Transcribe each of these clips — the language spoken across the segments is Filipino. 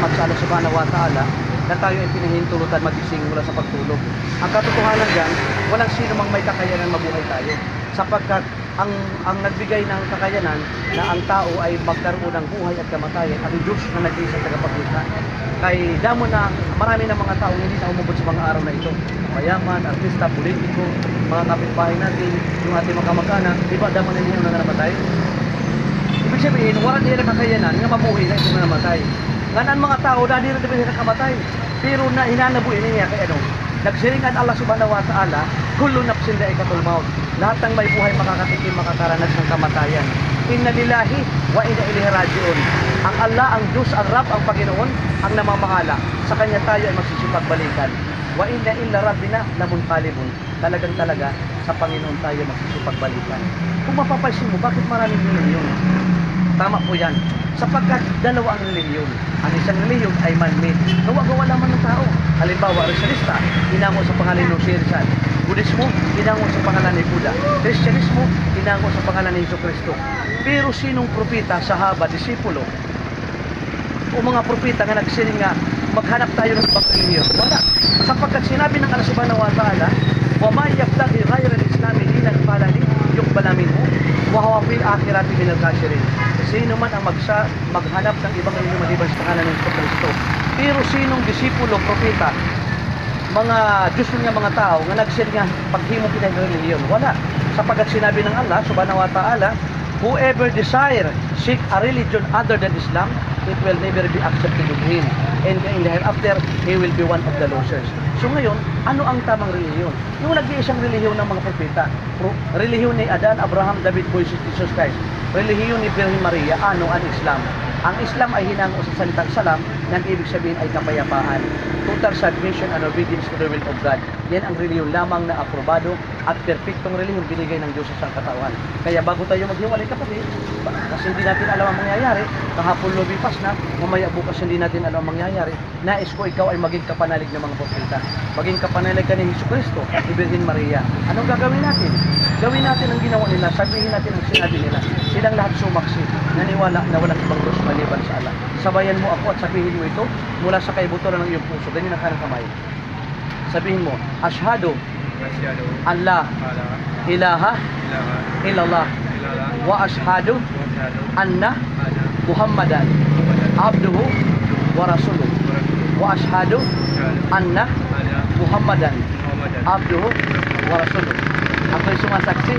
magpapasalamat sa Allah subhanahu wa ta'ala na tayo ay pinahintulutan magising mula sa pagtulog. Ang katotohanan dyan, walang sino mang may kakayanan mabuhay tayo. Sapagkat ang nagbigay ng kakayanan na ang tao ay magkaroon ng buhay at kamatayan, ang Diyos na nag-iisa tagapagligtas. Kay damo na marami ng mga tao hindi na umubot sa mga araw na ito. Mayaman, artista, politiko, mga kapitbahay natin, yung ating mga kamag-anak, di ba damo na niyo na namatay? Ibig sabihin, wala nila kakayanan nga mabuhay na ito na namatay. Nganan mga tao, dahil rin naman sila kamatay. Pero na hinanabuhi niya kay ano, nagsiringan Allah subhanahu wa ta'ala, kullu nafsin dha'iqatul maut. Lahat ng may buhay makakatikim, makakaranas ng kamatayan. Inna lillahi wa inna ilaihi raji'un. Ang Allah, ang Diyos, ang Rab, ang Panginoon, ang namamahala. Sa Kanya tayo ay magsisipagbalikan. Wa inna illa rabbina lamunqalibun. Talagang talaga, sa Panginoon tayo magsisipagbalikan. Kung mapapansin mo, bakit maraming reliyon? Tama po yan. Sapagkat dalawa ang reliyon. Ang isang reliyon ay man-made. Gawa-gawa lamang ng tao. Halimbawa, Rizalista, hinango sa pangalan ng si Rizal. Budismo, hinango sa pangalan ni Buddha. Kristyanismo, hinango sa pangalan ni Jesucristo. Pero sinong propeta, sahaba, disipulo, o mga propeta nga nagsiring nga, maghanap tayo ng ibang reliyon? Wala. Sapagkat sinabi ng Allah subhanahu wa ta'ala, وَمَا يَبْتَغِي غَيْرَ الْإِسْلَامِ دِينًا فَلَنِ يُقْبَلَ مِنْهُ وَهُوَ فِي الْآخِرَةِ مِنَ الْخَاسِرِينَ. Sino man ang maghanap ng ibang reliyon maliban sa pangalan ng Kristo. Pero sinong disipulo, propeta, mga Diyos nga mga tao nga nagsiring nga paghimo kita ng reliyon? Wala. Sapagkat sinabi ng Allah subhanahu wa ta'ala, whoever desire seek a religion other than Islam, it will never be accepted of him. And in the hereafter, he will be one of the losers. So ngayon, ano ang tamang reliyon? Yung nag-iisang reliyon ng mga propeta, reliyon ni Adan, Abraham, David, Moises, Jesus Christ, reliyon ni Virgin Maria, ano ang Islam? Ang Islam ay hinango sa salitang salam, na ang ibig sabihin ay kapayapaan. Total submission and obedience to the will of God. Yan ang reliyon lamang na aprobado at perfectong reliyon binigay ng Diyos sa katawan. Kaya bago tayo maghiwalay kapatid, kasi hindi natin alam ang mangyayari, kahapon lumipas na, mamaya bukas hindi natin alam ang mangyayari, nais ko ikaw ay maging kapanalig ng mga propeta. Maging kapanalig ka ni Jesucristo, ni Virgin Maria. Anong gagawin natin? Gawin natin ang ginawa nila, sabihin natin ang sinabi nila. Silang lahat sumaksi, naniwala na walang ibang Diyos maliban sa Allah. Sabayan mo ako at sabihin mo ito mula sa kaibuturan ng iyong puso. Ganyan ang kanang kamay. Sabihin mo, Ashhadu an la ilaha illallah wa ashhadu anna Muhammadan abduhu wa rasuluh wa ashhadu anna Muhammadan abduhu wa rasuluh. Ako'y sumasaksi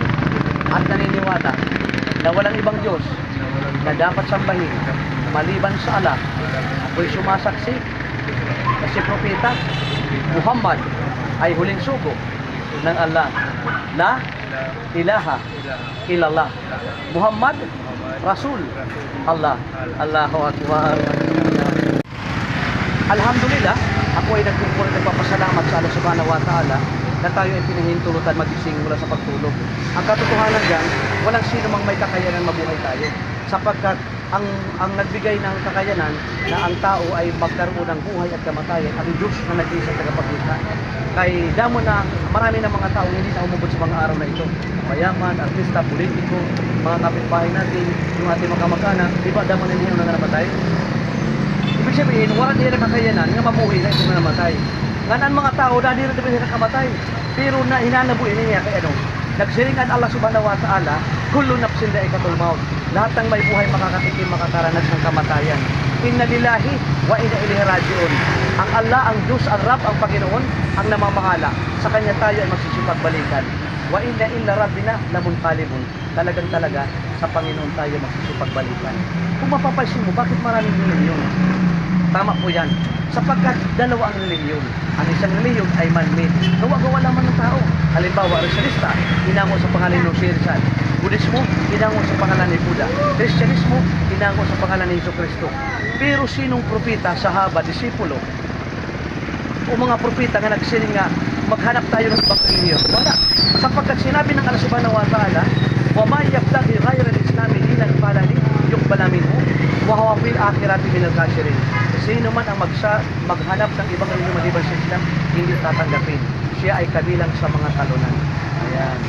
at naniniwala na walang ibang Diyos na dapat sambahin maliban sa Allah. Ako'y sumasaksi na si Propeta Muhammad ay huling sugo ng Allah. La ilaha illallah Muhammad Rasul Allah. Allahu Akbar. Alhamdulillah, ako ay nagpapasalamat sa Allah subhanahu wa ta'ala na tayo ay pinahintulutan magising mula sa pagtulog. Ang katotohanan dyan, walang sino mang may kakayanan mabuhay tayo. Sapagkat ang nagbigay ng kakayanan na ang tao ay magkaroon ng buhay at kamatayan, ang Diyos na nag-iisa tagapagligtas. Kay damo na marami ng mga tao hindi na umubot sa mga araw na ito. Mayaman, artista, politiko, mga kapitbahay natin, yung ating mga kamag-anak, di ba damo na niyo na namatay? Ibig sabihin, wala nila kakayanan nga mabuhay na ito na namatay. Nganan mga tao, dahil rin naman sila kamatay. Pero na hinanabuhi niya kay ano, nagsiringan Allah subhanahu wa ta'ala, kullu nafsin dha'iqatul maut. Lahat ng may buhay makakatikim, makakaranas ng kamatayan. Inna lillahi wa inna ilaihi raji'un. Ang Allah, ang Diyos, ang Rab, ang Panginoon, ang namamahala. Sa Kanya tayo ay magsisipagbalikan. Wa inna illa rabbina lamunqalibun. Talagang talaga, sa Panginoon tayo magsisipagbalikan. Kung mapapansin mo, bakit maraming reliyon? Tama po yan. Sapagkat dalawa ang reliyon. Ang isang reliyon ay man-made. Gawa-gawa lamang ng tao. Halimbawa, Rizalista, hinango sa pangalan ng si Rizal. Budismo, hinango sa pangalan ni Buddha. Kristyanismo, hinango sa pangalan ni Jesucristo. Pero sinong propeta, sahaba, disipulo, o mga propeta nga nagsiring nga, maghanap tayo ng ibang reliyon? Wala. Sapagkat sinabi ng Allah subhanahu wa ta'ala, وَمَا يَبْتَغِي غَيْرَ الْإِسْلَامِ دِينًا فَلَنِ يُقْبَلَ مِنْهُ وَهُوَ فِي الْآخِرَةِ مِنَ الْخَاسِرِينَ. Sino man ang maghanap ng ibang reliyon maliban sa Islam, hindi tatanggapin. Siya ay kabilang sa mga talunan. Ayan.